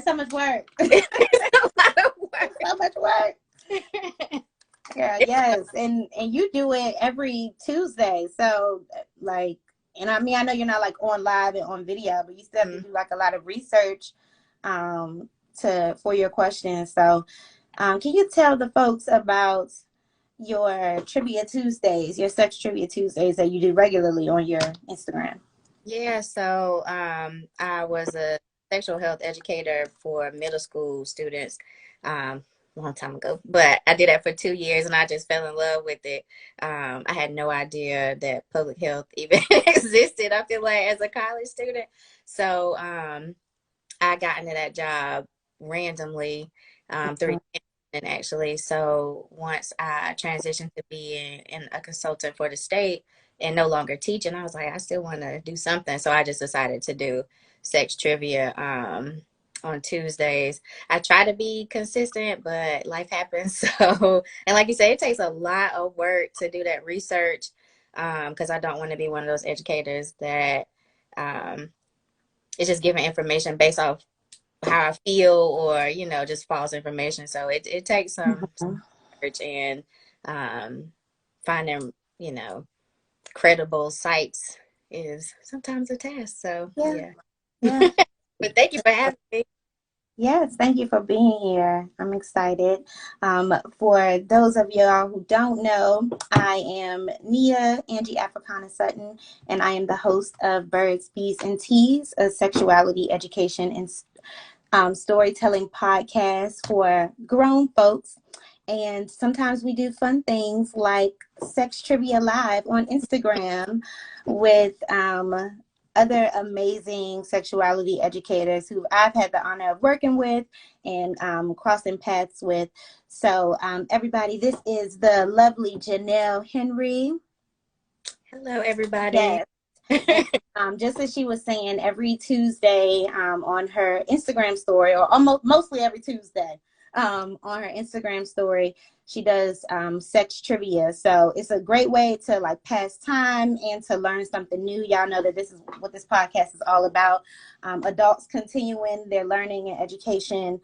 so much work. It's a lot of work. So much work. Yeah, yes. And you do it every Tuesday. So like, and I mean, I know you're not like on live and on video, but you still have to do like a lot of research for your questions. So can you tell the folks about your Trivia Tuesdays, your sex Trivia Tuesdays that you do regularly on your Instagram? Yeah, so I was a sexual health educator for middle school students long time ago, but I did that for 2 years and I just fell in love with it. I had no idea that public health even existed, I feel like, as a college student. So I got into that job randomly through actually. So once I transitioned to being a consultant for the state and no longer teaching, I was like, I still want to do something. So I just decided to do sex trivia on Tuesdays. I try to be consistent, but life happens. So, and like you say, it takes a lot of work to do that research because I don't want to be one of those educators that is just giving information based off how I feel or, just false information. So it takes some research and finding, credible sites is sometimes a task. So yeah. But thank you for having me. Yes, thank you for being here. I'm excited. For those of y'all who don't know, I am Nia Angie Africana Sutton, and I am the host of Birds, Bees, and Teas, a sexuality education and storytelling podcast for grown folks. And sometimes we do fun things like Sex Trivia Live on Instagram with other amazing sexuality educators who I've had the honor of working with and crossing paths with. So everybody, this is the lovely Janelle Henry. Hello, everybody. Yes. And, just as she was saying, every Tuesday on her Instagram story, or almost mostly every Tuesday on her Instagram story, she does sex trivia. So it's a great way to like pass time and to learn something new. Y'all know that this is what this podcast is all about. Adults continuing their learning and education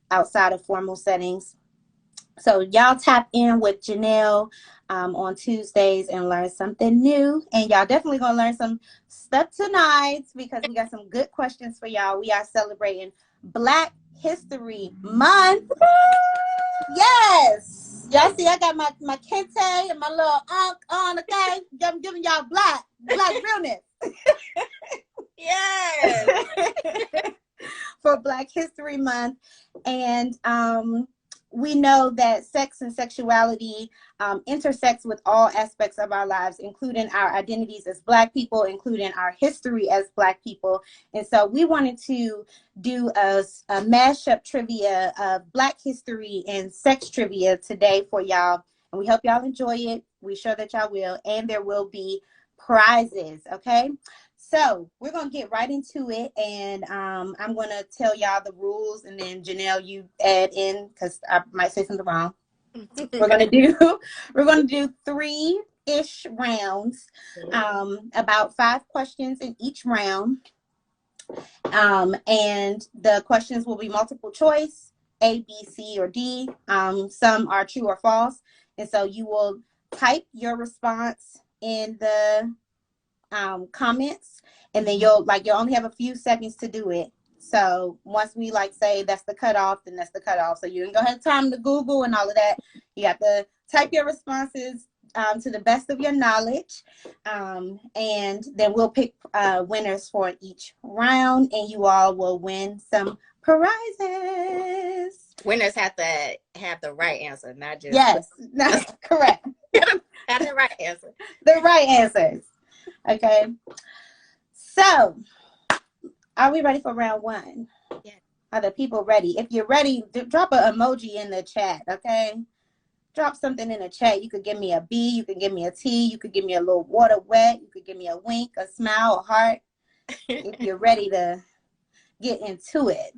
outside of formal settings. So y'all tap in with Janelle on Tuesdays and learn something new. And y'all definitely going to learn some stuff tonight because we got some good questions for y'all. We are celebrating Black History Month. Yes. Y'all see I got my kente and my little unk on, okay? I'm giving y'all black realness. Yes. For Black History Month. And we know that sex and sexuality intersects with all aspects of our lives, including our identities as Black people, including our history as Black people. And so we wanted to do a mashup trivia of Black history and sex trivia today for y'all. And we hope y'all enjoy it. We're sure that y'all will. And there will be prizes, okay? So we're going to get right into it, and I'm going to tell y'all the rules, and then Janelle, you add in because I might say something wrong. We're going to do 3-ish rounds, about 5 questions in each round, and the questions will be multiple choice, A, B, C, or D. Some are true or false, and so you will type your response in the comments, and then you'll only have a few seconds to do it. So once we say that's the cutoff, then that's the cutoff. So you can go ahead and time to Google and all of that. You have to type your responses to the best of your knowledge, and then we'll pick winners for each round, and you all will win some prizes. Winners have to have the right answer, not just correct. Have the right answer. The right answers. Okay, so are we ready for round 1? Yeah. Are the people ready? If you're ready, drop an emoji in the chat, okay? Drop something in the chat. You could give me a B, you could give me a T, you could give me a little water wet, you could give me a wink, a smile, a heart, if you're ready to get into it.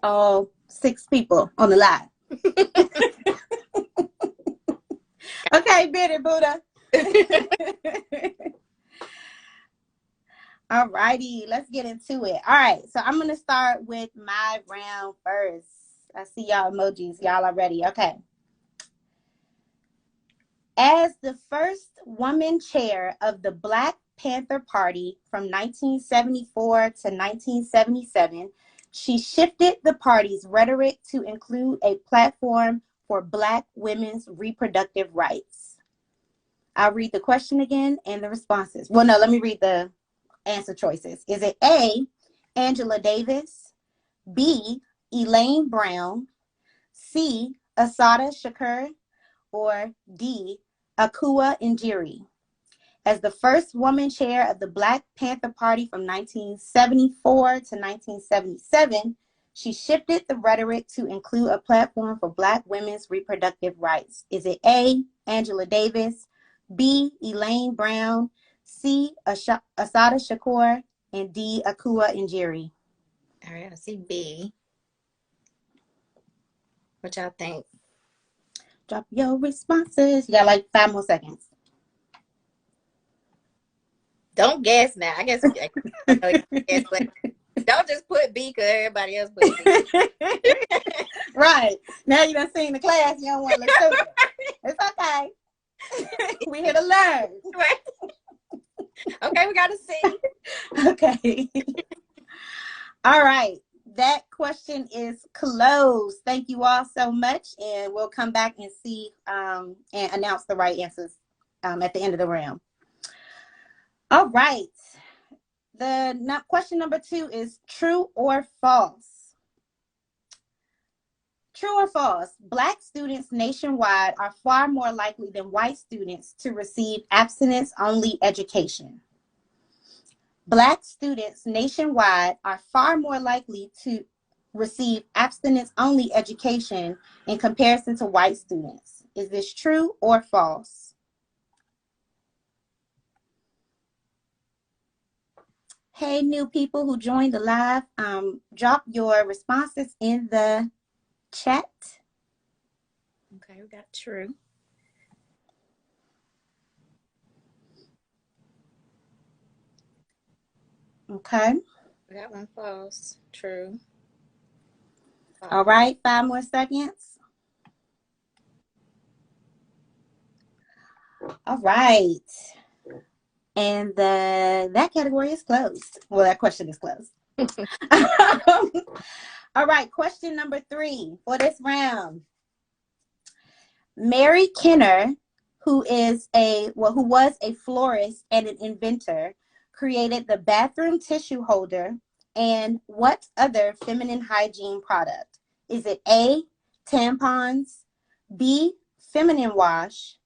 All 6 people on the live. Okay, Bitty Buddha. All righty, let's get into it. All right, so I'm going to start with my round first. I see y'all emojis. Y'all are ready. Okay. As the first woman chair of the Black Panther Party from 1974 to 1977, she shifted the party's rhetoric to include a platform for Black women's reproductive rights. I'll read the question again and the responses. Well, no, let me read the answer choices. Is it A, Angela Davis, B, Elaine Brown, C, Assata Shakur, or D, Akua Njiri? As the first woman chair of the Black Panther Party from 1974 to 1977, she shifted the rhetoric to include a platform for Black women's reproductive rights. Is it A, Angela Davis, B, Elaine Brown, C, Assata Shakur, and D, Akua Njiri? All right, I see B. What y'all think? Drop your responses. You got like 5 more seconds. Don't guess now. I guess I know you guess, but don't just put B because everybody else put B. Right. Now you done seen the class. You don't want to look stupid. It's okay. We here to learn. Okay, we got to see. Okay. All right. That question is closed. Thank you all so much. And we'll come back and see and announce the right answers at the end of the round. All right. Question number 2 is true or false. True or false? Black students nationwide are far more likely than white students to receive abstinence-only education. Black students nationwide are far more likely to receive abstinence-only education in comparison to white students. Is this true or false? Hey, new people who joined the live, drop your responses in the chat. Okay, we got true. Okay. We got one false. True. False. All right, 5 more seconds. All right. And that category is closed. Well, that question is closed. All right, question number 3 for this round. Mary Kenner, who was a florist and an inventor, created the bathroom tissue holder and what other feminine hygiene product? Is it A, tampons, B, feminine wash,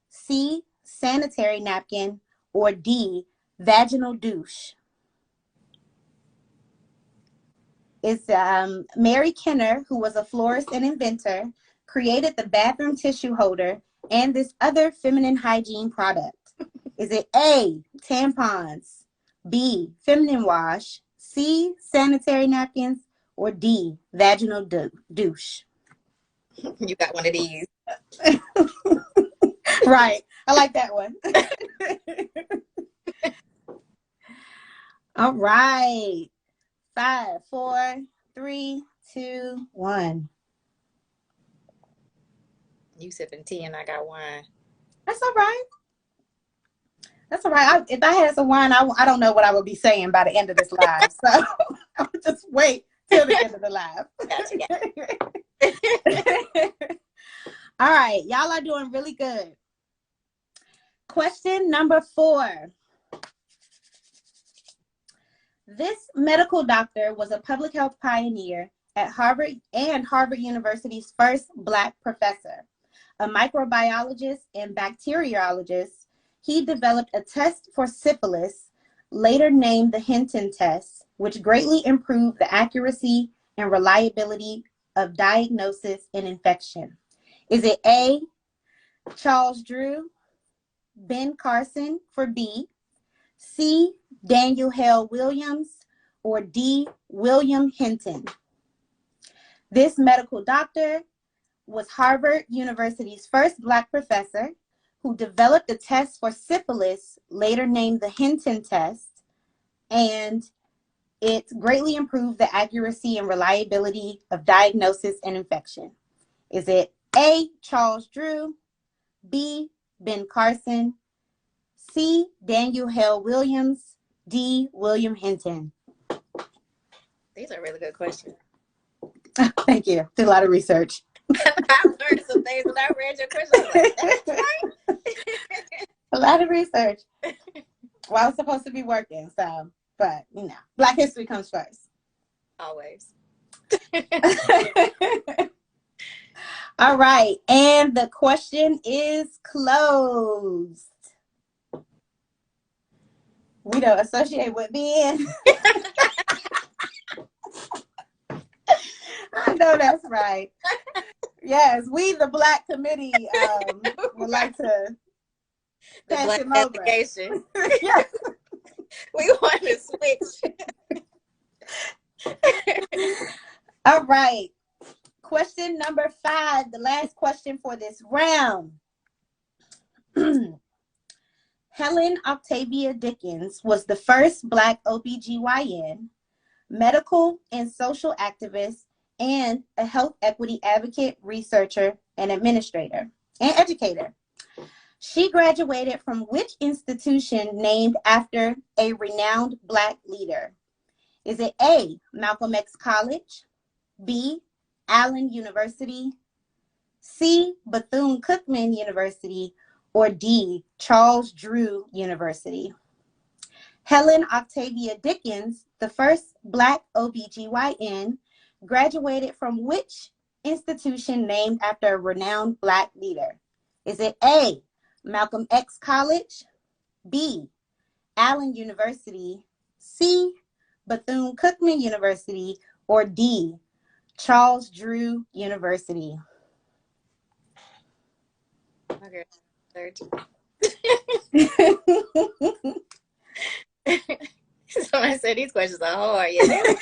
C, sanitary napkin, or D, vaginal douche? It's Mary Kenner, who was a florist and inventor, created the bathroom tissue holder and this other feminine hygiene product. Is it A, tampons, B, feminine wash, C, sanitary napkins, or D, vaginal douche? You got one of these. Right. I like that one. All right. 5, 4, 3, 2, 1. You sipping tea and I got wine. That's all right. That's all right. If I had some wine, I don't know what I would be saying by the end of this live. So I would just wait till the end of the live. All right. Y'all are doing really good. Question number 4. This medical doctor was a public health pioneer at Harvard and Harvard University's first Black professor. A microbiologist and bacteriologist, he developed a test for syphilis, later named the Hinton test, which greatly improved the accuracy and reliability of diagnosis and infection. Is it A, Charles Drew, Ben Carson for B, C, Daniel Hale Williams, or D, William Hinton? This medical doctor was Harvard University's first Black professor who developed a test for syphilis, later named the Hinton test, and it greatly improved the accuracy and reliability of diagnosis and infection. Is it A, Charles Drew, B, Ben Carson, C, Daniel Hale Williams, D, William Hinton? These are really good questions. Thank you. Did a lot of research. I learned some things when I read your question. I was like, that's right. A lot of research. Well, I was supposed to be working, so, but, Black history comes first. Always. All right. And the question is closed. We don't associate with being. I know that's right. Yes, we, the Black committee, would like to pass Black him over. delegation. Yes. We want to switch. All right. Question number 5, the last question for this round. Helen Octavia Dickens was the first Black OBGYN, medical and social activist, and a health equity advocate, researcher, and administrator, and educator. She graduated from which institution named after a renowned Black leader? Is it A, Malcolm X College, B, Allen University, C, Bethune-Cookman University, or D, Charles Drew University? Helen Octavia Dickens, the first Black OBGYN, graduated from which institution named after a renowned Black leader? Is it A, Malcolm X College, B, Allen University, C, Bethune-Cookman University, or D, Charles Drew University? Okay. Third. Somebody said these questions are hard. Yeah.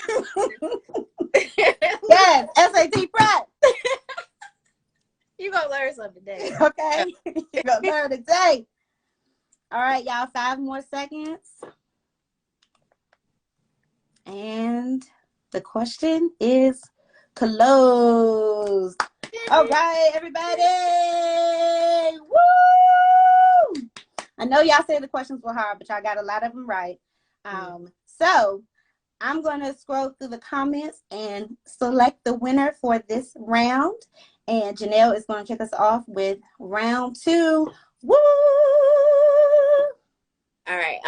Yes, SAT prep. You're going to learn something today. Okay. You're going to learn today. All right, y'all, 5 more seconds. And the question is closed. All right, everybody. Woo! I know y'all said the questions were hard, but y'all got a lot of them right. So I'm going to scroll through the comments and select the winner for this round. And Janelle is going to kick us off with round 2. Woo! All right.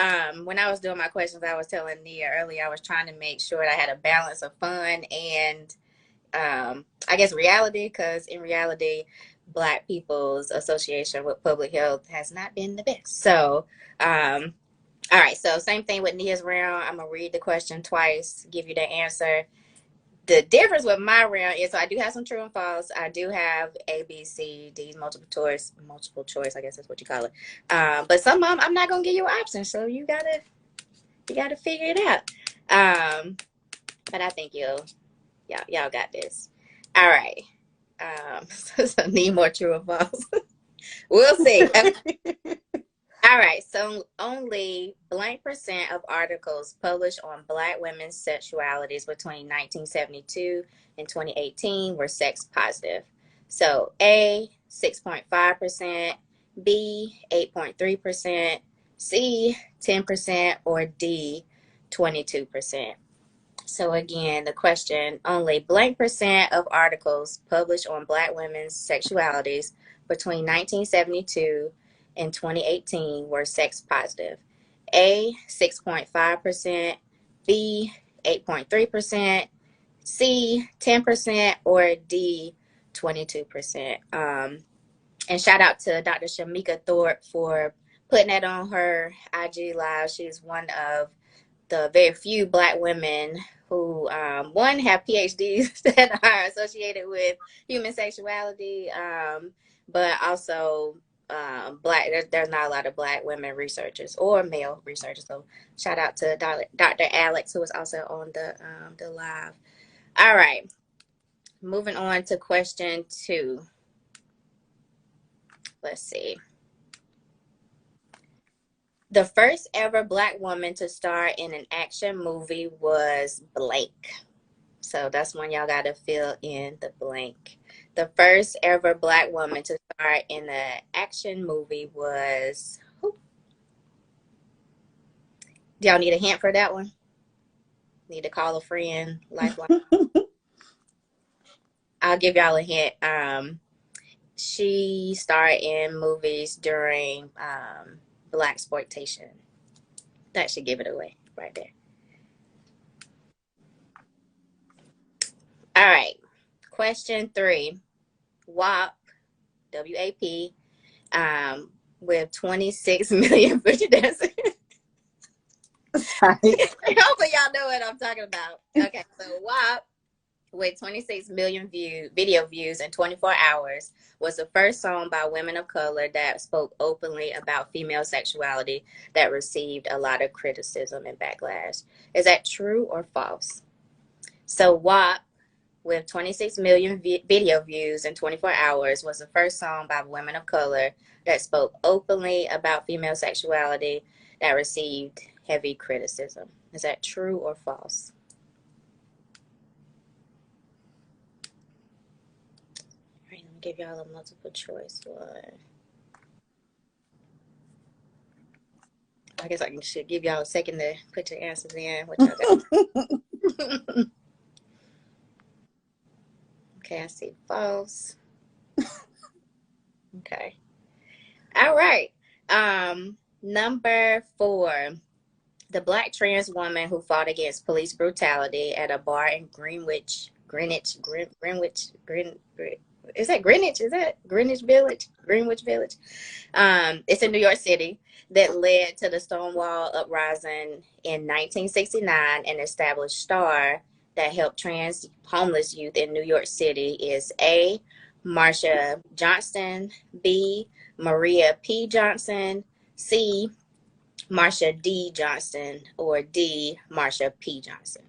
When I was doing my questions, I was telling Nia earlier, I was trying to make sure I had a balance of fun and I guess reality, because in reality, Black people's association with public health has not been the best. So, all right. So same thing with Nia's round. I'm gonna read the question twice, give you the answer. The difference with my round is, so I do have some true and false. I do have A, B, C, D, multiple choice, I guess that's what you call it. But some of them, I'm not gonna give you options, so you gotta figure it out. But I think y'all got this. All right. So need more true or false. We'll see. All right, so only blank percent of articles published on Black women's sexualities between 1972 and 2018 were sex positive. So A, 6.5%, B, 8.3%, C, 10%, or D, 22%. So again, the question, only blank percent of articles published on Black women's sexualities between 1972 and 2018 were sex positive. A, 6.5%, B, 8.3%, C, 10%, or D, 22%. And shout out to Dr. Shamika Thorpe for putting that on her IG Live. She's one of the very few Black women who, one, have PhDs that are associated with human sexuality, but also Black. There's not a lot of Black women researchers or male researchers. So shout out to Dr. Alex, who was also on the live. All right, moving on to question 2. Let's see. The first ever Black woman to star in an action movie was blank. So that's when y'all got to fill in the blank. The first ever Black woman to star in an action movie was. Who? Do y'all need a hint for that one? Need to call a friend, lifeline. I'll give y'all a hint. She starred in movies during Black exploitation. That should give it away right there. All right. Question 3. WAP, WAP, with 26 million Butcher dancers. Sorry. Hopefully y'all know what I'm talking about. Okay, so WAP with 26 million video views in 24 hours was the first song by women of color that spoke openly about female sexuality that received a lot of criticism and backlash. Is that true or false? So WAP with 26 million video views in 24 hours was the first song by women of color that spoke openly about female sexuality that received heavy criticism. Is that true or false? All right, let me give y'all a multiple choice one. I guess I should give y'all a second to put your answers in. What y'all got? Okay, I see false. Okay. All right. Number 4. The Black trans woman who fought against police brutality at a bar in Greenwich, is that Greenwich? Is that Greenwich Village? Greenwich Village. It's in New York City, that led to the Stonewall Uprising in 1969 and established STAR that helped trans homeless youth in New York City is A. Marsha Johnston, B. Miiriya P. Johnson, C. Marsha D. Johnston, or D. Marsha P. Johnson.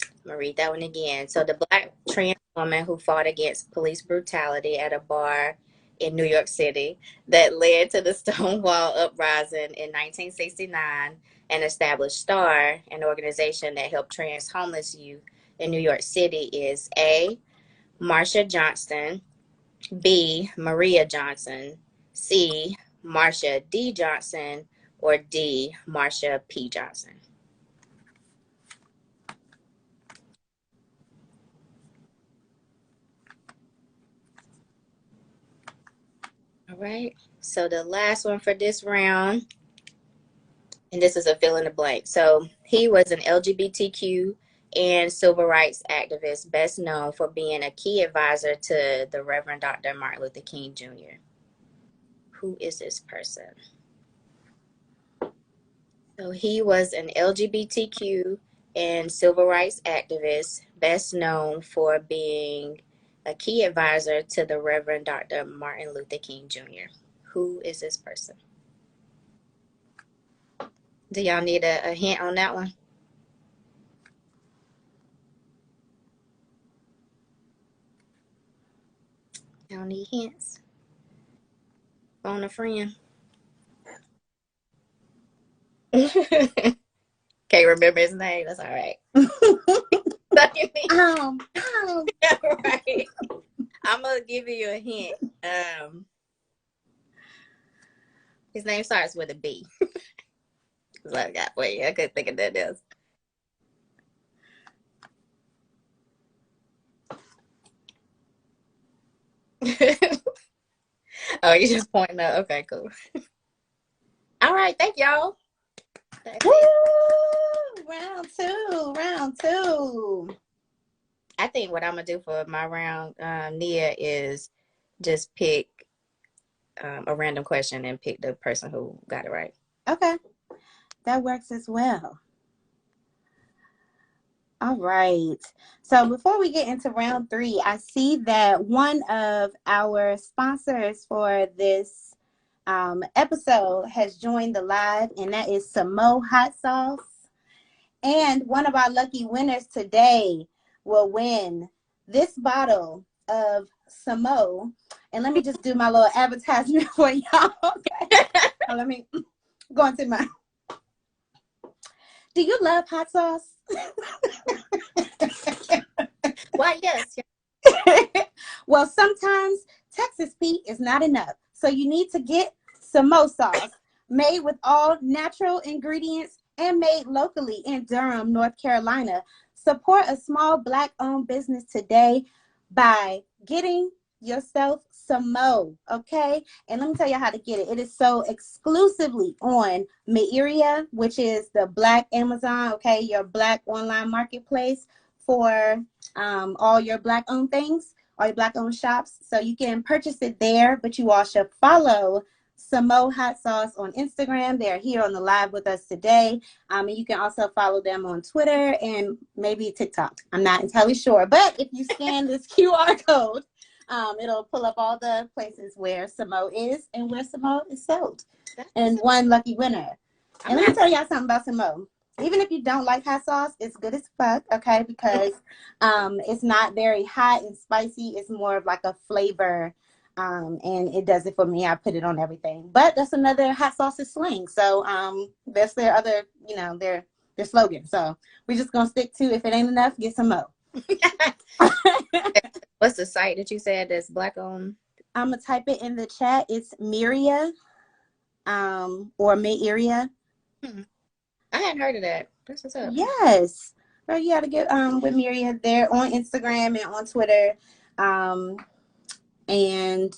I'm going to read that one again. So the Black trans woman who fought against police brutality at a bar in New York City that led to the Stonewall Uprising in 1969 and established STAR, an organization that helped trans homeless youth in New York City, is A. Marsha Johnston, B. Miiriya Johnson, C. Marsha D. Johnson, or D. Marsha P. Johnson. All right. So the last one for this round, and this is a fill in the blank. So he was an LGBTQ and civil rights activist, best known for being a key advisor to the Reverend Dr. Martin Luther King Jr. Who is this person? So he was an LGBTQ and civil rights activist, best known for being a key advisor to the Reverend Dr. Martin Luther King Jr. Who is this person? Do y'all need a hint on that one? Y'all need hints? Phone a friend. Can't remember his name. That's all right. Right. I'm gonna give you a hint. His name starts with a B. So I got wait, I couldn't think of that else. Oh, you just pointing out. Okay, cool. All right, thank y'all. Woo! Round two. I think what I'm gonna do for my round, Nia, is just pick a random question and pick the person who got it right. Okay, that works as well. All right. So before we get into round 3, I see that one of our sponsors for this episode has joined the live, and that is Samo Hot Sauce. And one of our lucky winners today will win this bottle of Samo. And let me just do my little advertisement for y'all. Okay. Let me Going to mine. Do you love hot sauce? Why, yes. Well, sometimes Texas Pete is not enough. So you need to get Samo sauce, made with all natural ingredients and made locally in Durham, North Carolina. Support a small Black owned business today by getting yourself some mo, okay? And let me tell you how to get it. It is sold exclusively on Miiriya, which is the Black Amazon, okay, your Black online marketplace for all your Black owned things, all your Black owned shops. So you can purchase it there, but you all should follow Samo Hot Sauce on Instagram. They're here on the live with us today. And you can also follow them on Twitter and maybe TikTok. I'm not entirely sure. But if you scan this QR code, it'll pull up all the places where Samo is and where Samo is sold. And one lucky winner. And let me tell y'all something about Samo. Even if you don't like hot sauce, it's good as fuck, okay? Because it's not very hot and spicy. It's more of like a flavor. And it does it for me. I put it on everything. But that's another hot sauce's slang. So that's their other, their slogan. So we're just gonna stick to, if it ain't enough, get some more. What's the site that you said that's Black owned? I'm gonna type it in the chat. It's Miiriya, or Miiriya. I hadn't heard of that. That's what's up. Yes. Girl, you gotta get with Miiriya. They're on Instagram and on Twitter. And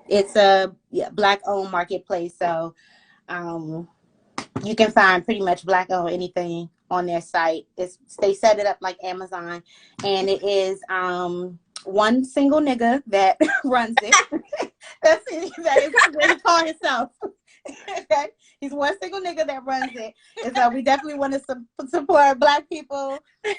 it's a Black owned marketplace. So you can find pretty much Black owned anything on their site. They set it up like Amazon, and it is one single nigga that runs it. That's it. That is what he calls himself. He's one single nigga that runs it. And so we definitely want to support Black people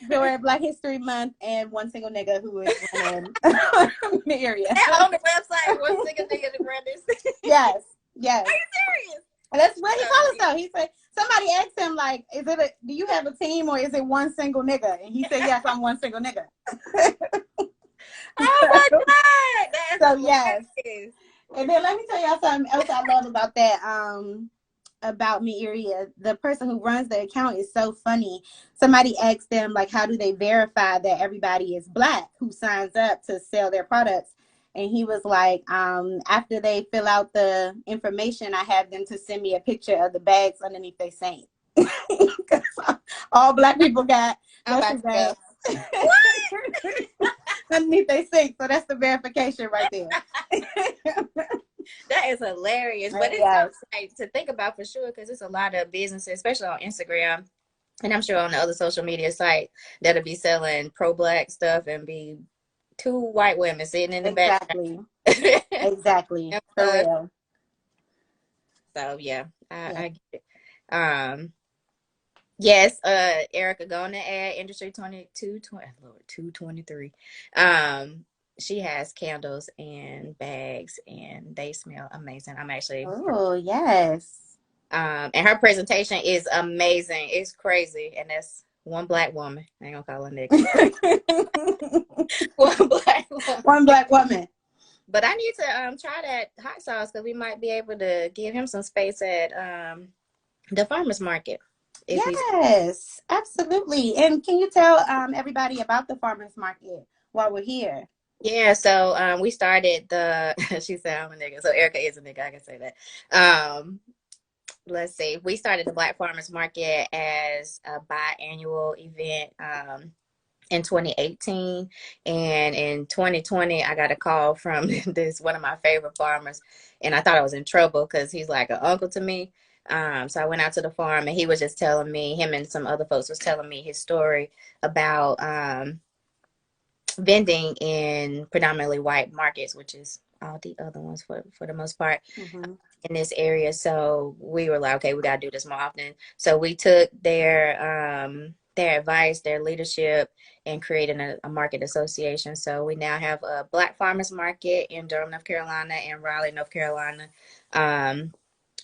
during Black History Month, and one single nigga who is running Miiriya. On the website, one single nigga that run this. Yes. Are you serious? And that's what he calls himself. He said, somebody asked him, like, do you have a team or is it one single nigga? And he said, yes, I'm one single nigga. Oh my God. That's so yes. And then let me tell y'all something else I love about that. About Miiriya, the person who runs the account is so funny. Somebody asked them, like, how do they verify that everybody is Black who signs up to sell their products? And he was like, after they fill out the information, I have them to send me a picture of the bags underneath their sink. All Black people got bags underneath their sink. So that's the verification right there. That is hilarious. But it's something to think about for sure, because it's a lot of businesses, especially on Instagram, and I'm sure on the other social media site, that'll be selling pro-Black stuff and be two white women sitting in the back. Exactly. For real. So yeah, I get it. Yes, Erica, going to add industry 223. She has candles and bags, and they smell amazing. I'm actually. Oh yes. And her presentation is amazing. It's crazy, and that's one Black woman. I ain't gonna call her nigga. One Black woman. But I need to try that hot sauce, because we might be able to give him some space at the farmers market. Yes, absolutely. And can you tell everybody about the farmers market while we're here? Yeah, so we started she said I'm a nigga, so Erica is a nigga, I can say that. Let's see, we started the Black Farmers Market as a biannual event in 2018, and in 2020 I got a call from one of my favorite farmers, and I thought I was in trouble because he's like an uncle to me. So I went out to the farm, and he was just telling me, him and some other folks was telling me his story about vending in predominantly white markets, which is all the other ones for the most part in this area. So we were like, okay, we got to do this more often. So we took their advice, their leadership, and created a market association. So we now have a Black Farmers Market in Durham, North Carolina, and Raleigh, North Carolina.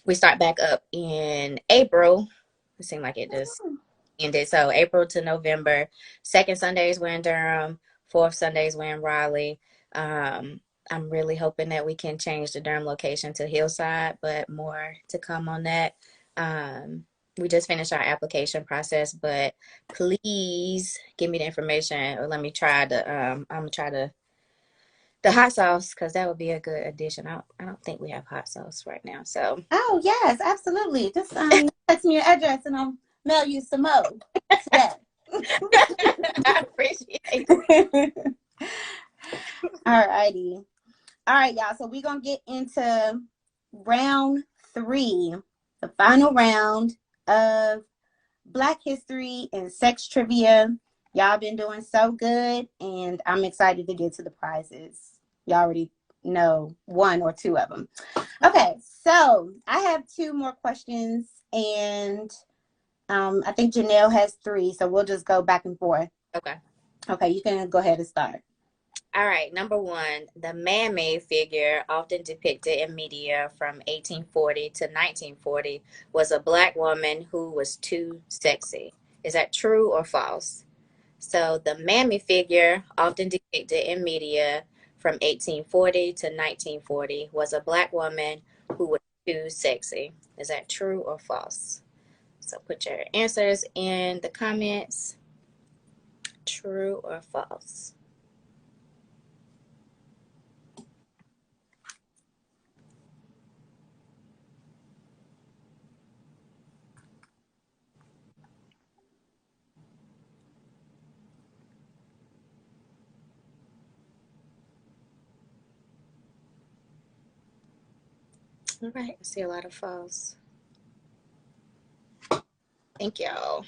We start back up in April. It seemed like it just ended. So April to November. Second Sundays we're in Durham. Fourth Sundays we're in Raleigh. I'm really hoping that we can change the derm location to Hillside, but more to come on that. Um, we just finished our application process, but please give me the information or let me try I'm gonna try the hot sauce because that would be a good addition. I don't think we have hot sauce right now, so Oh yes, absolutely. Just text me your address and I'll mail you some more today. I appreciate All righty. All right, y'all. So we're gonna get into round three, the final round of Black history and sex trivia. Y'all been doing so good, and I'm excited to get to the prizes. Y'all already know one or two of them. Okay, so I have two more questions, and I think Janelle has three, so we'll just go back and forth. Okay. Okay, you can go ahead and start. All right, number one, the man-made figure, often depicted in media from 1840 to 1940, was a black woman who was too sexy. Is that true or false? So, the man-made figure, often depicted in media from 1840 to 1940, was a black woman who was too sexy. Is that true or false? So, put your answers in the comments. True or false? All right, I see a lot of false. Thank y'all.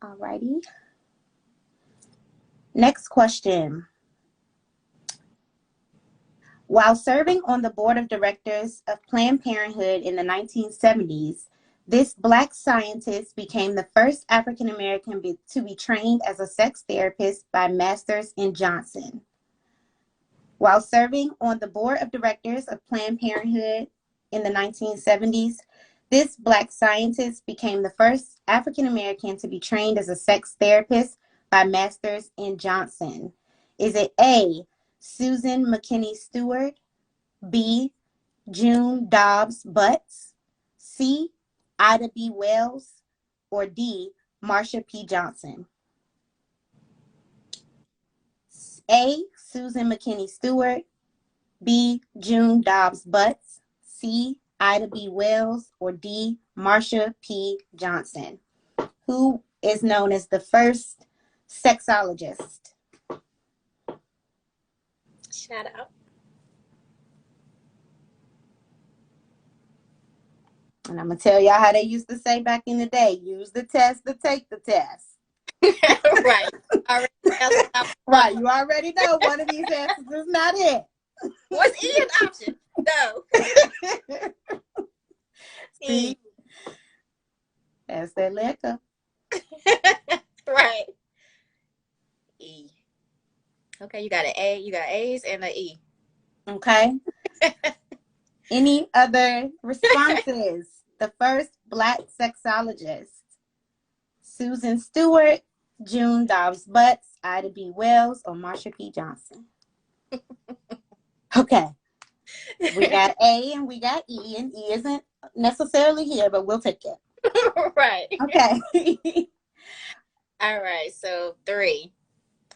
All righty. Next question. While serving on the board of directors of Planned Parenthood in the 1970s, this Black scientist became the first African American to be trained as a sex therapist by Masters and Johnson. While serving on the board of directors of Planned Parenthood in the 1970s, this Black scientist became the first African American to be trained as a sex therapist by Masters and Johnson. Is it A, Susan McKinney Stewart, B, June Dobbs Butts, C, Ida B. Wells, or D, Marsha P. Johnson? A, Susan McKinney Stewart, B, June Dobbs Butts, C, Ida B. Wells, or D, Marsha P. Johnson, who is known as the first sexologist. Shout out. And I'm going to tell y'all how they used to say back in the day, use the test to take the test. Right. Already Right, you already know one of these answers is not it. Was E an option? No. See, that's that liquor. Right. E. Okay, you got an A. You got A's and an E. Okay. Any other responses? The first Black sexologist: Susan Stewart, June Dobbs Butts, Ida B. Wells, or Marsha P. Johnson? Okay. We got A and we got E, and E isn't necessarily here, but we'll take it. Right. Okay. All right. So 3.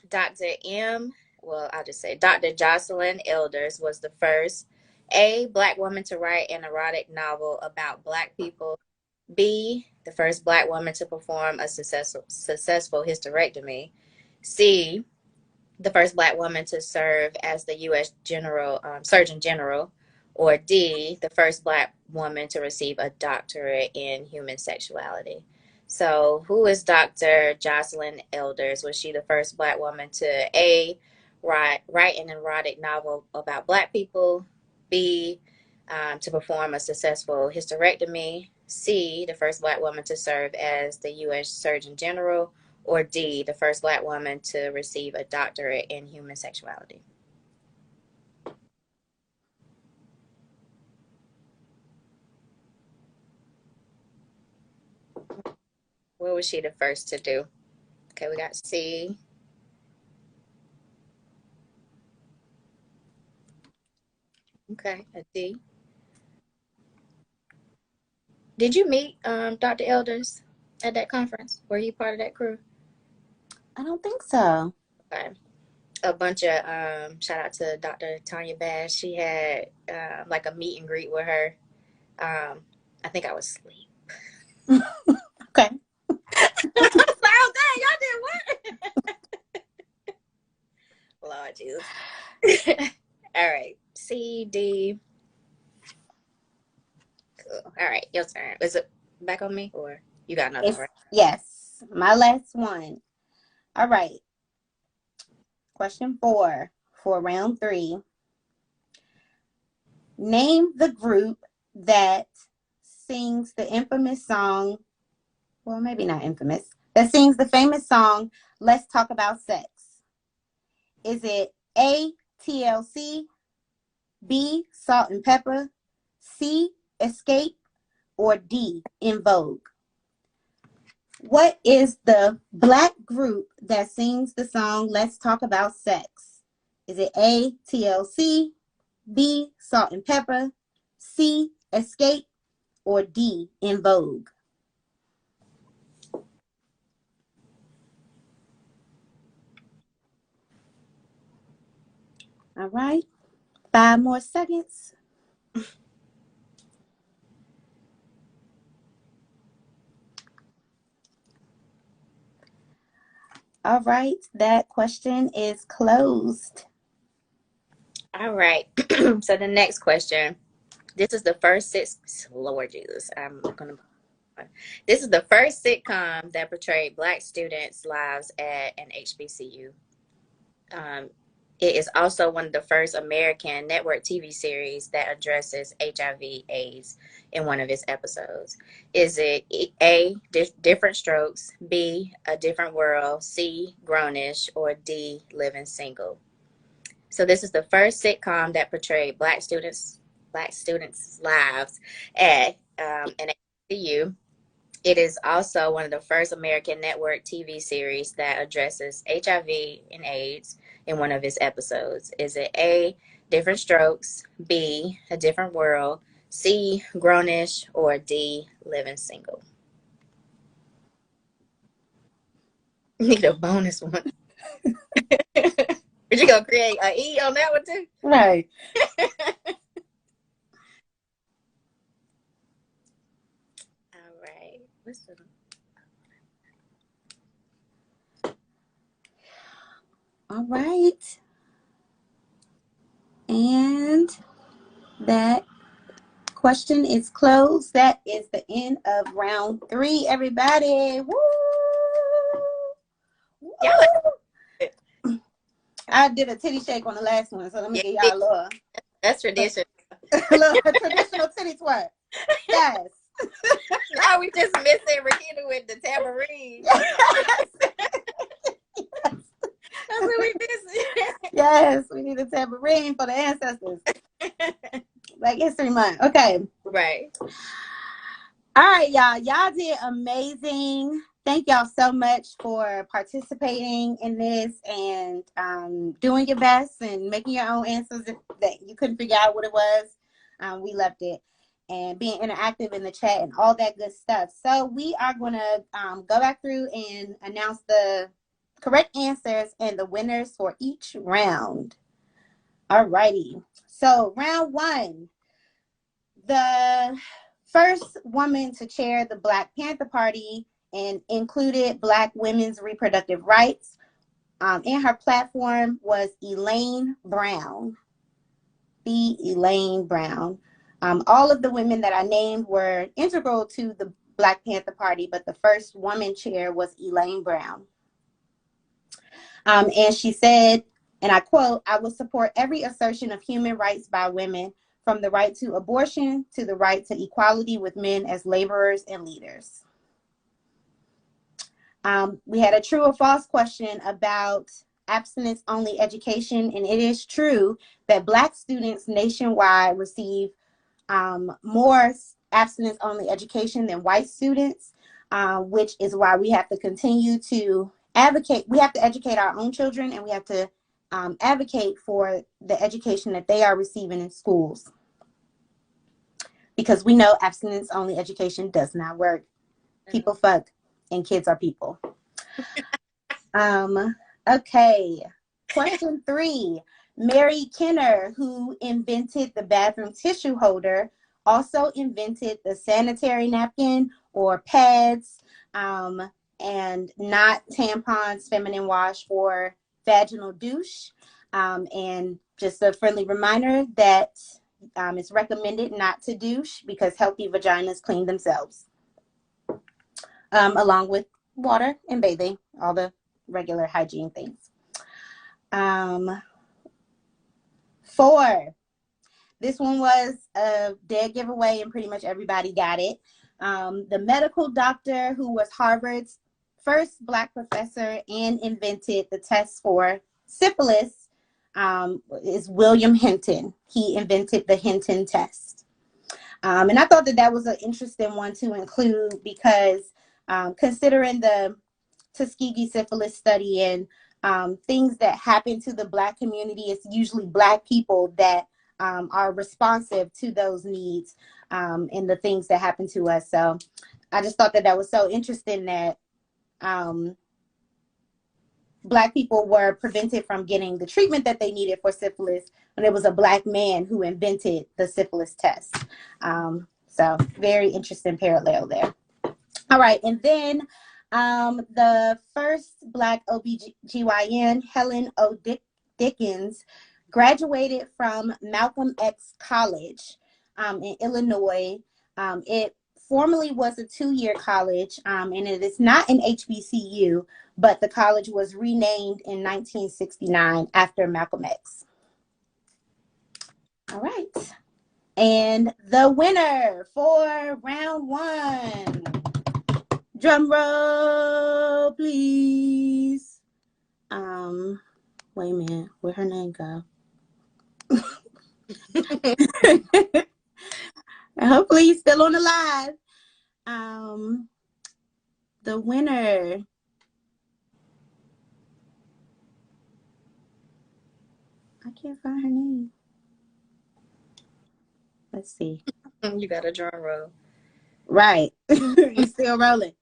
Dr. M. Well, I'll just say Dr. Jocelyn Elders was the first A, Black woman to write an erotic novel about Black people. B, the first Black woman to perform a successful hysterectomy. C, the first Black woman to serve as the U.S. Surgeon General. Or D, the first Black woman to receive a doctorate in human sexuality. So, who is Dr. Jocelyn Elders? Was she the first Black woman to A, write an erotic novel about Black people? B, to perform a successful hysterectomy? C, the first Black woman to serve as the U.S. Surgeon General? Or D, the first Black woman to receive a doctorate in human sexuality? What was she the first to do? Okay, we got C. Okay, a D. Did you meet Dr. Elders at that conference? Were you part of that crew? I don't think so. Okay. A bunch of shout out to Dr. Tanya Bass. She had like a meet and greet with her. I think I was asleep. Okay. I was like, oh dang, y'all did what? Lord Jesus. All right. C D. Cool. All right, your turn. Is it back on me or you got another one, It's right? yes, my last one. All right. Question 4 for round 3. Name the group that sings the infamous song, well, maybe not infamous, that sings the famous song, Let's Talk About Sex. Is it A, TLC, B, Salt and Pepper, C, Escape, or D, In Vogue? What is the black group that sings the song Let's Talk About Sex? Is it A, TLC, B, Salt and Pepper, C, Escape, or D, In Vogue? All right, 5 more seconds. All right, that question is closed. All right. So the next question. This is the first six. Lord Jesus, I'm gonna. This is the first sitcom that portrayed Black students' lives at an HBCU. Um, it is also one of the first American network TV series that addresses HIV/AIDS in one of its episodes. Is it A, Different Strokes, B, A Different World, C, Grownish, or D, Living Single? So this is the first sitcom that portrayed Black students' lives at an HBCU. It is also one of the first American network TV series that addresses HIV and AIDS in one of its episodes. Is it A, Different Strokes, B, A Different World, C, Grownish, or D, Living Single? Need a bonus one. But you gonna create an E on that one too? Right. All right. What's the All right. And that question is closed. That is the end of round 3, everybody. Woo! y'all? Like, I did a titty shake on the last one, so let me yeah, give y'all that's tradition. a little traditional titty twerk. Yes. Now we just missing Regina with the tambourine. Yes. That's what we missing. Yes, we need a tambourine for the ancestors. Like History Month. Okay. Right. All right, y'all. Y'all did amazing. Thank y'all so much for participating in this and doing your best and making your own answers if that you couldn't figure out what it was. We loved it. And being interactive in the chat and all that good stuff. So we are going to go back through and announce the correct answers and the winners for each round. All righty. So round 1, the first woman to chair the Black Panther Party and included Black women's reproductive rights in her platform was Elaine Brown. Elaine Brown. All of the women that I named were integral to the Black Panther Party, but the first woman chair was Elaine Brown. And she said, and I quote, "I will support every assertion of human rights by women, from the right to abortion to the right to equality with men as laborers and leaders." We had a true or false question about abstinence-only education, and it is true that Black students nationwide receive more abstinence-only education than white students, which is why we have to continue to advocate. We have to educate our own children, and we have to advocate for the education that they are receiving in schools, because we know abstinence only education does not work. People fuck and kids are people. Okay. Question 3. Mary Kenner, who invented the bathroom tissue holder, also invented the sanitary napkin or pads, and not tampons, feminine wash, or vaginal douche. And just a friendly reminder that it's recommended not to douche because healthy vaginas clean themselves, along with water and bathing, all the regular hygiene things. 4. This one was a dead giveaway, and pretty much everybody got it. The medical doctor who was Harvard's first Black professor and invented the test for syphilis is William Hinton. He invented the Hinton test. And I thought that that was an interesting one to include because considering the Tuskegee syphilis study and things that happen to the Black community, it's usually Black people that are responsive to those needs and the things that happen to us. So I just thought that that was so interesting that Black people were prevented from getting the treatment that they needed for syphilis when it was a Black man who invented the syphilis test. So very interesting parallel there. All right, and then the first Black OBGYN, Helen O. Dickens, graduated from Malcolm X College in Illinois. It formerly was a 2-year college, and it is not an HBCU, but the college was renamed in 1969 after Malcolm X. All right. And the winner for round 1. Drum roll, please. Wait a minute. Where'd her name go? Hopefully he's still on the live. The winner. I can't find her name. Let's see. You got a drum roll. Right. It's still rolling.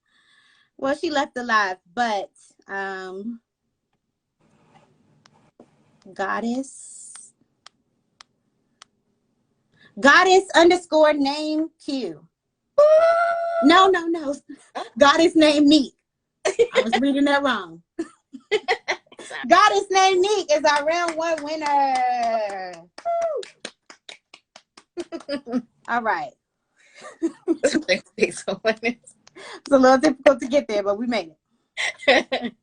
Well, she left alive, but Goddess underscore name Q. No. Goddess name Meek. I was reading that wrong. Goddess name Meek is our round 1 winner. All right. It's a little difficult to get there, but we made it.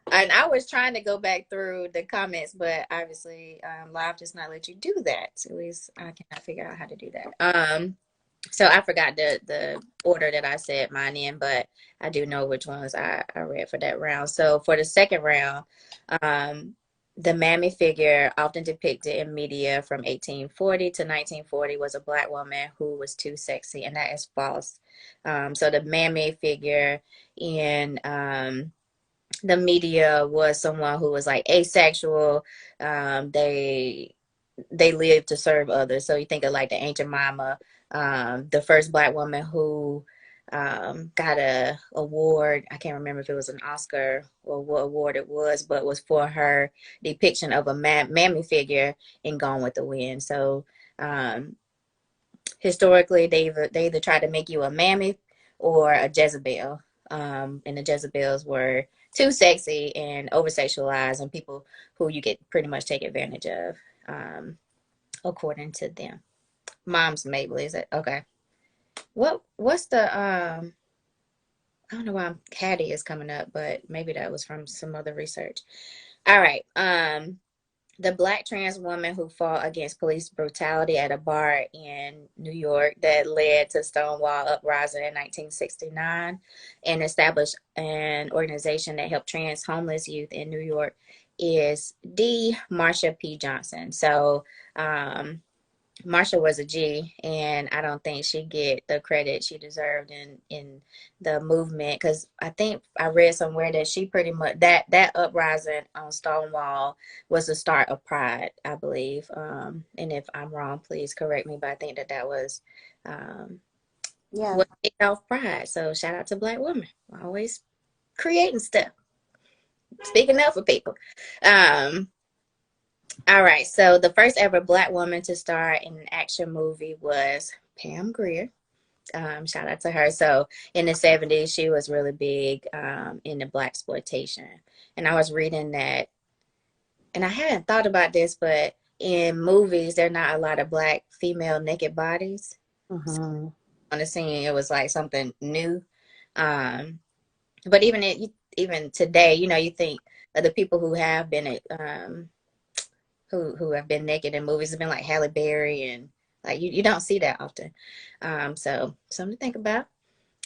And I was trying to go back through the comments, but obviously live does not let you do that. At least I cannot figure out how to do that. So I forgot the order that I said mine in, but I do know which ones I read for that round. So for the second round, the mammy figure often depicted in media from 1840 to 1940 was a Black woman who was too sexy, and that is false. So the mammy figure in the media was someone who was like asexual. They lived to serve others. So you think of like the ancient mama, the first Black woman who got a award. I can't remember if it was an Oscar or what award it was, but it was for her depiction of a mammy figure in Gone with the Wind. So historically, they either try to make you a mammy or a Jezebel. And the Jezebels were too sexy and over sexualized, and people who you could pretty much take advantage of, according to them. Mom's Mabel, is it? Okay. What's the I don't know why Caddy is coming up, but maybe that was from some other research. All right. The Black trans woman who fought against police brutality at a bar in New York that led to Stonewall Uprising in 1969 and established an organization that helped trans homeless youth in New York is D. Marsha P. Johnson. So Marsha was a G, and I don't think she get the credit she deserved in the movement, because I think I read somewhere that she pretty much that uprising on Stonewall was the start of Pride, I believe. And if I'm wrong, please correct me, but I think that was um, Yeah. what kicked off Pride. So shout out to Black women, always creating stuff, speaking up for people. Um, all right, so the first ever Black woman to star in an action movie was Pam Grier. Shout out to her. So in the 70s, she was really big in the Black exploitation. And I was reading that, and I hadn't thought about this, but in movies, there are not a lot of Black female naked bodies. So Mm-hmm. on the scene, it was like something new. Um, but even today, you think of the people who have been who have been naked in movies have been like Halle Berry, and like you don't see that often. So something to think about.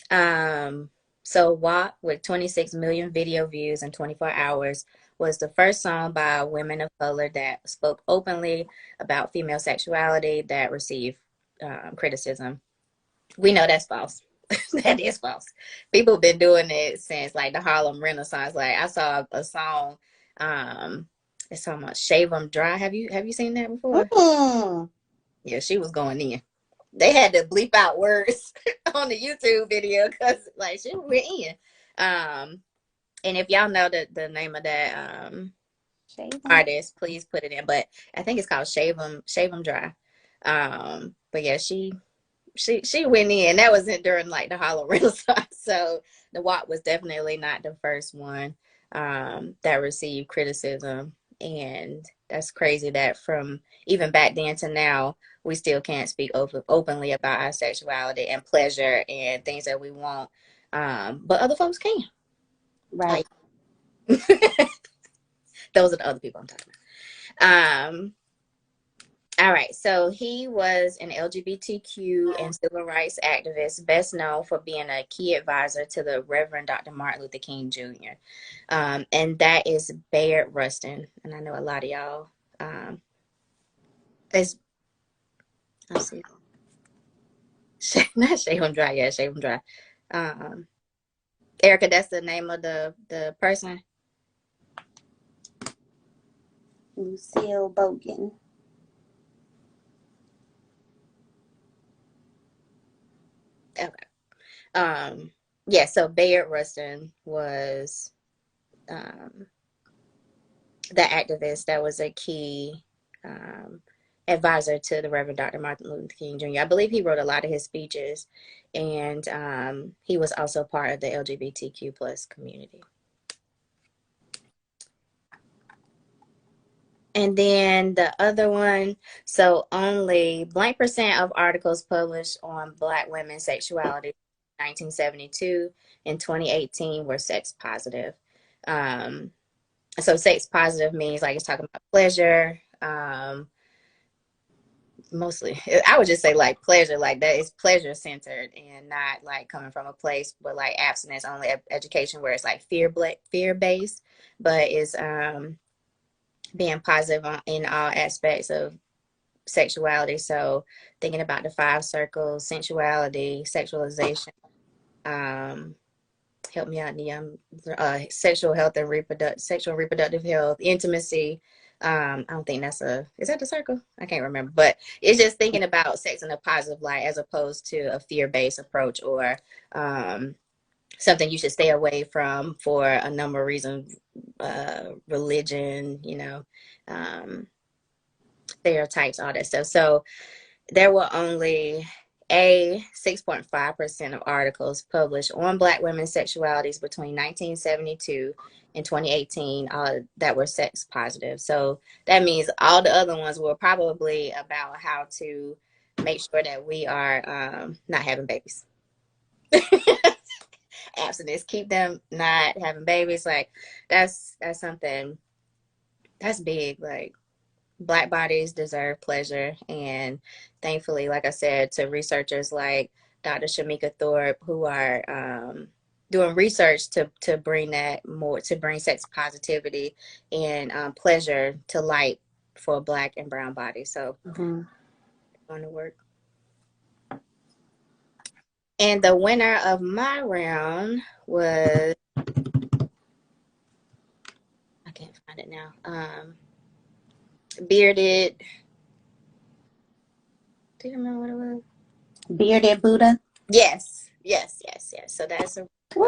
Um, so WAP, with 26 million video views in 24 hours, was the first song by women of color that spoke openly about female sexuality that received criticism. We know that's false. That is false. People have been doing it since like the Harlem Renaissance. Like I saw a song, um, it's talking about "Shave 'Em Dry." Have you seen that before? Mm-hmm. Yeah, she was going in. They had to bleep out words on the YouTube video because like she went in. Um, and if y'all know the name of that Shaving. artist, please put it in. But I think it's called Shave 'Em Dry. But yeah, she went in. That was it during like the Harlem Renaissance. So the WAP was definitely not the first one that received criticism, and that's crazy that from even back then to now we still can't speak openly about our sexuality and pleasure and things that we want, but other folks can. Right. Like those are the other people I'm talking about. All right, so he was an LGBTQ and civil rights activist, best known for being a key advisor to the Reverend Dr. Martin Luther King Jr. And that is Bayard Rustin. And I know a lot of y'all, is, let's see, not Shave 'Em Dry, yeah, Shave 'Em Dry. Um, Erica, that's the name of the person? Lucille Bogan. Okay. Yeah, so Bayard Rustin was um, the activist that was a key um, advisor to the Reverend Dr. Martin Luther King Jr. I believe he wrote a lot of his speeches, and he was also part of the LGBTQ plus community. And then the other one, so only blank percent of articles published on Black women's sexuality in 1972 and 2018 were sex positive. Um, so sex positive means like it's talking about pleasure, mostly I would just say like pleasure, like that is pleasure centered and not like coming from a place but like abstinence only education where it's like fear based, but it's being positive in all aspects of sexuality. So thinking about the five circles: sensuality, sexualization, um help me out, Nia. Sexual health and sexual and reproductive health, intimacy. I don't think that's is that the circle? I can't remember, but it's just thinking about sex in a positive light as opposed to a fear-based approach or um, something you should stay away from for a number of reasons, religion, stereotypes, all that stuff. So there were only 6.5% of articles published on Black women's sexualities between 1972 and 2018 that were sex positive. So that means all the other ones were probably about how to make sure that we are not having babies. Abstinence, keep them not having babies. Like that's something that's big. Like Black bodies deserve pleasure. And thankfully, like I said, to researchers like Dr. Shamika Thorpe, who are doing research to bring that more, to bring sex positivity and pleasure to light for Black and brown bodies. So Mm-hmm. going to work. And the winner of my round was, I can't find it now. Bearded. Do you remember what it was? Bearded Buddha. Yes, yes, yes, yes. So that's a Woo!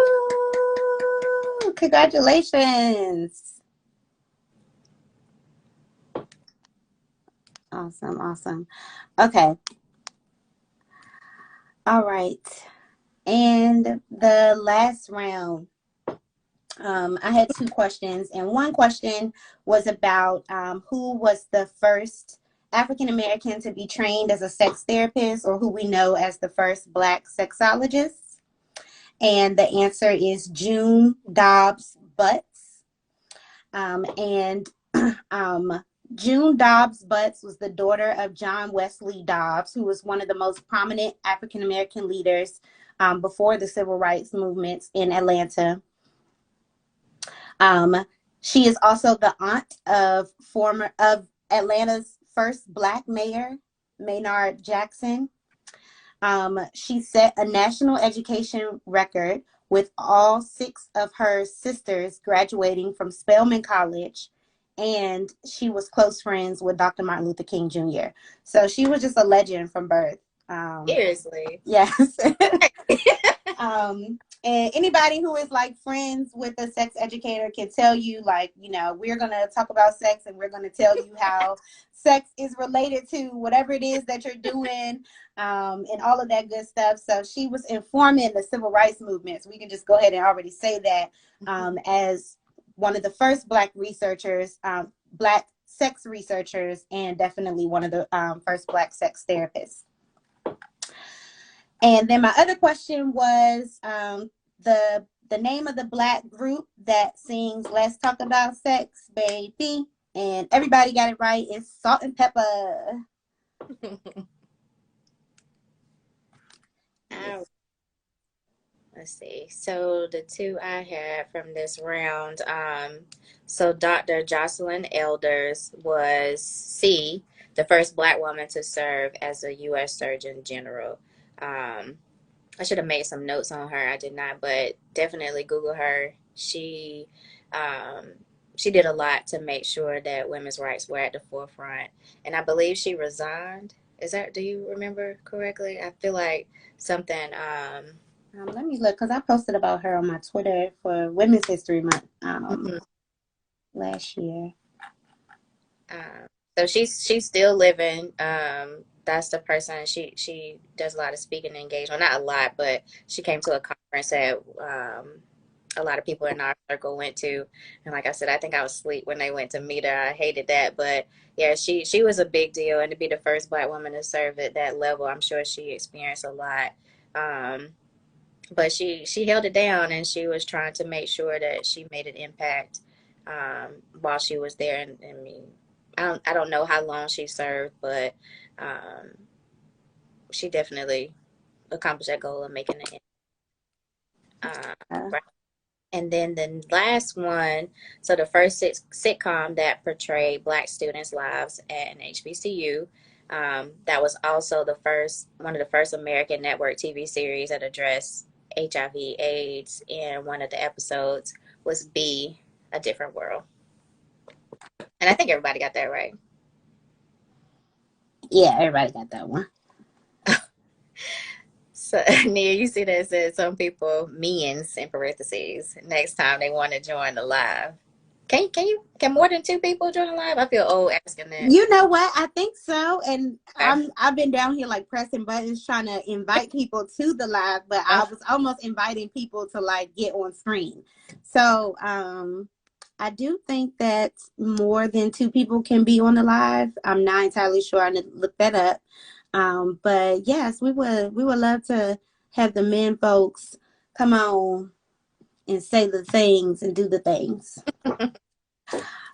Congratulations. Awesome, awesome. Okay. All right. And the last round, I had two questions, and one question was about who was the first African American to be trained as a sex therapist, or who we know as the first Black sexologist. And the answer is June Dobbs Butts. And June Dobbs Butts was the daughter of John Wesley Dobbs, who was one of the most prominent African American leaders before the civil rights movements in Atlanta. She is also the aunt of Atlanta's first Black mayor, Maynard Jackson. She set a national education record with all 6 of her sisters graduating from Spelman College, and she was close friends with Dr. Martin Luther King Jr. So she was just a legend from birth. seriously. Yes. And anybody who is like friends with a sex educator can tell you, like, you know, we're going to talk about sex and we're going to tell you how sex is related to whatever it is that you're doing, and all of that good stuff. So she was informing the civil rights movements. We can just go ahead and already say that, as one of the first Black researchers, Black sex researchers, and definitely one of the first Black sex therapists. And then my other question was the name of the Black group that sings "Let's Talk About Sex, Baby," and everybody got it right. It's Salt and Pepper. Let's see. So the two I had from this round, so Dr. Jocelyn Elders was C, the first Black woman to serve as a U.S. Surgeon General. I should have made some notes on her. I did not, but definitely Google her. She did a lot to make sure that women's rights were at the forefront, and I believe she resigned. Do you remember correctly? I feel like something. Let me look, because I posted about her on my Twitter for Women's History Month last year. So she's still living. That's the person. She does a lot of speaking engagement. Not a lot, but she came to a conference that a lot of people in our circle went to. And like I said, I think I was asleep when they went to meet her. I hated that, but yeah, she was a big deal, and to be the first Black woman to serve at that level, I'm sure she experienced a lot. But she held it down, and she was trying to make sure that she made an impact while she was there. And I mean, I don't know how long she served, but she definitely accomplished that goal of making it. Right. And then the last one, so the first sitcom that portrayed Black students' lives at an HBCU. That was also one of the first American network TV series that addressed HIV/AIDS, and one of the episodes was B, A Different World. And I think everybody got that right. Yeah, everybody got that one. So, Nia, you see that it says some people, means in parentheses, next time they want to join the live. Can more than 2 people join the live? I feel old asking that. You know what? I think so. And I've been down here like pressing buttons trying to invite people to the live, but I was almost inviting people to like get on screen. So I do think that more than 2 people can be on the live. I'm not entirely sure. I need to look that up. But yes, we would love to have the men folks come on and say the things and do the things.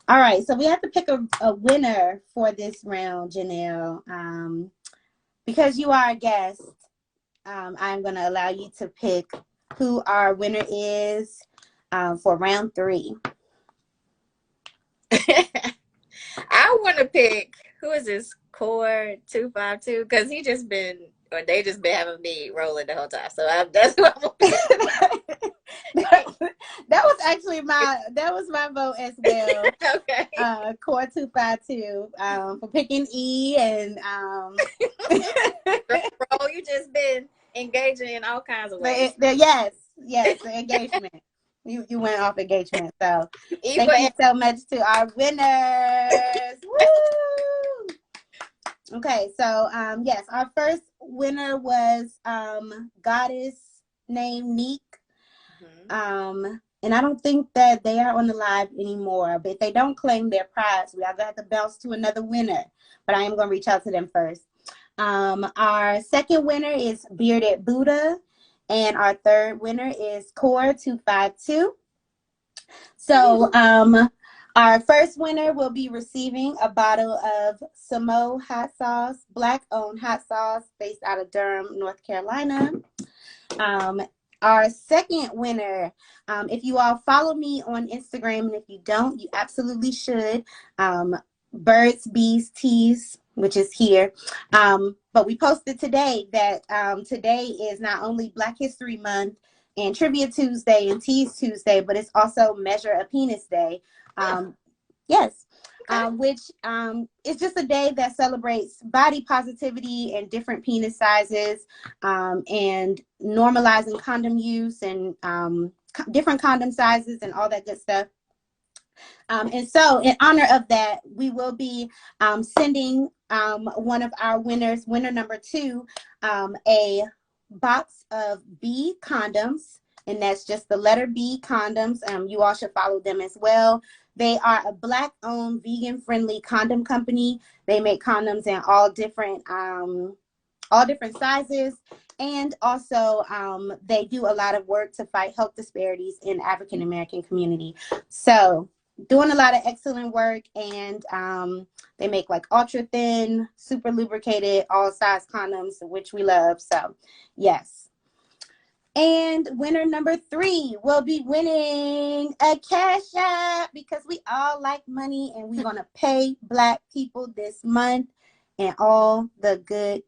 All right, so we have to pick a winner for this round, Janelle. Because you are a guest, I'm going to allow you to pick who our winner is for round 3. I want to pick, who is this? Core 252 because he just been or they just been having me rolling the whole time. So that's what I'm gonna be. That was actually my vote as well. Okay. Core 252 for picking E and Bro, you just been engaging in all kinds of ways. yes, the engagement. You went off engagement. So E thank for you so much to our winners. Woo! Okay, so yes, our first winner was goddess named Neek. And I don't think that they are on the live anymore, but if they don't claim their prize, we are gonna have to bounce to another winner. But I am gonna reach out to them first. Our second winner is Bearded Buddha, and our third winner is Core 252. So our first winner will be receiving a bottle of Samo hot sauce, Black-owned hot sauce based out of Durham, North Carolina. Our second winner, if you all follow me on Instagram, and if you don't, you absolutely should. Birds, Bees, Teas, which is here. But we posted today that today is not only Black History Month and Trivia Tuesday and Tease Tuesday, but it's also Measure a Penis Day. Yes. Okay. Which is just a day that celebrates body positivity and different penis sizes, and normalizing condom use and different condom sizes and all that good stuff. And so in honor of that, we will be sending one of our winners, winner number 2, a box of B condoms, and that's just the letter B condoms. You all should follow them as well. They are a Black-owned, vegan-friendly condom company. They make condoms in all different sizes, and also they do a lot of work to fight health disparities in the African American community. So doing a lot of excellent work, and they make like ultra thin, super lubricated, all size condoms, which we love. So yes. And winner number 3 will be winning a Cash App, because we all like money and we're going to pay Black people this month and all the good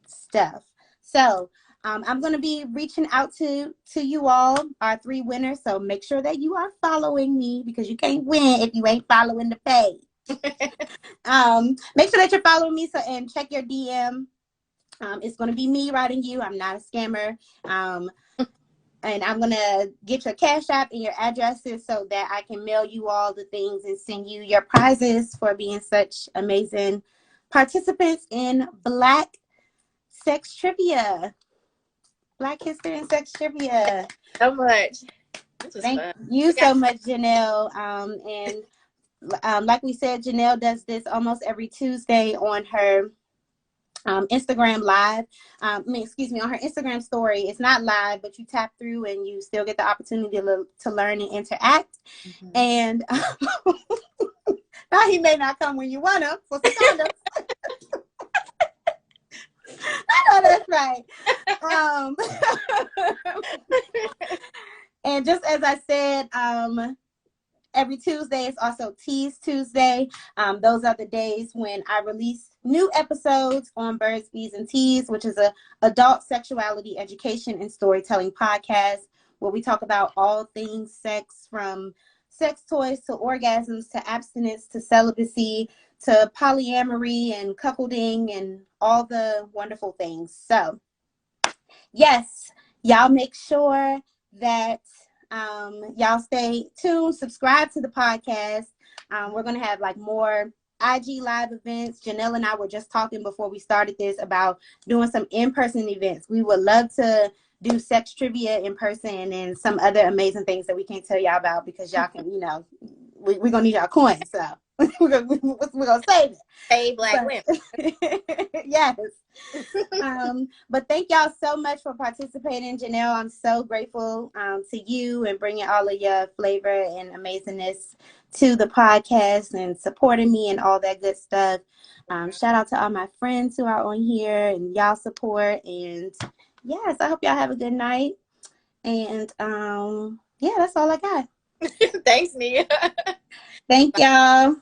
stuff. So I'm going to be reaching out to you all, our 3 winners. So make sure that you are following me, because you can't win if you ain't following the page. Make sure that you're following me, and check your DM. It's going to be me writing you. I'm not a scammer. And I'm going to get your Cash App and your addresses so that I can mail you all the things and send you your prizes for being such amazing participants in Black Sex Trivia. Black History and Sex Trivia. So much. Thank you so much, Janelle. And like we said, Janelle does this almost every Tuesday on her Instagram live. On her Instagram story. It's not live, but you tap through and you still get the opportunity to learn and interact. Mm-hmm. And now he may not come when you want him for some condoms. I know that's right. And just as I said, every Tuesday is also Tease Tuesday. Those are the days when I release new episodes on Birds, Bees, and Teas, which is a adult sexuality education and storytelling podcast where we talk about all things sex, from sex toys to orgasms to abstinence to celibacy to polyamory and cuckolding and all the wonderful things. So yes, y'all make sure that y'all stay tuned, subscribe to the podcast. We're going to have like more IG live events. Janelle and I were just talking before we started this about doing some in-person events. We would love to do sex trivia in person and some other amazing things that we can't tell y'all about, because y'all can, we're going to need y'all coins. So we're going to save it. Save Black women. Yes. But thank y'all so much for participating. Janelle, I'm so grateful to you and bringing all of your flavor and amazingness to the podcast and supporting me and all that good stuff. Shout out to all my friends who are on here and y'all support. And yes, I hope y'all have a good night. And yeah, that's all I got. Thanks, Nia. Thank y'all.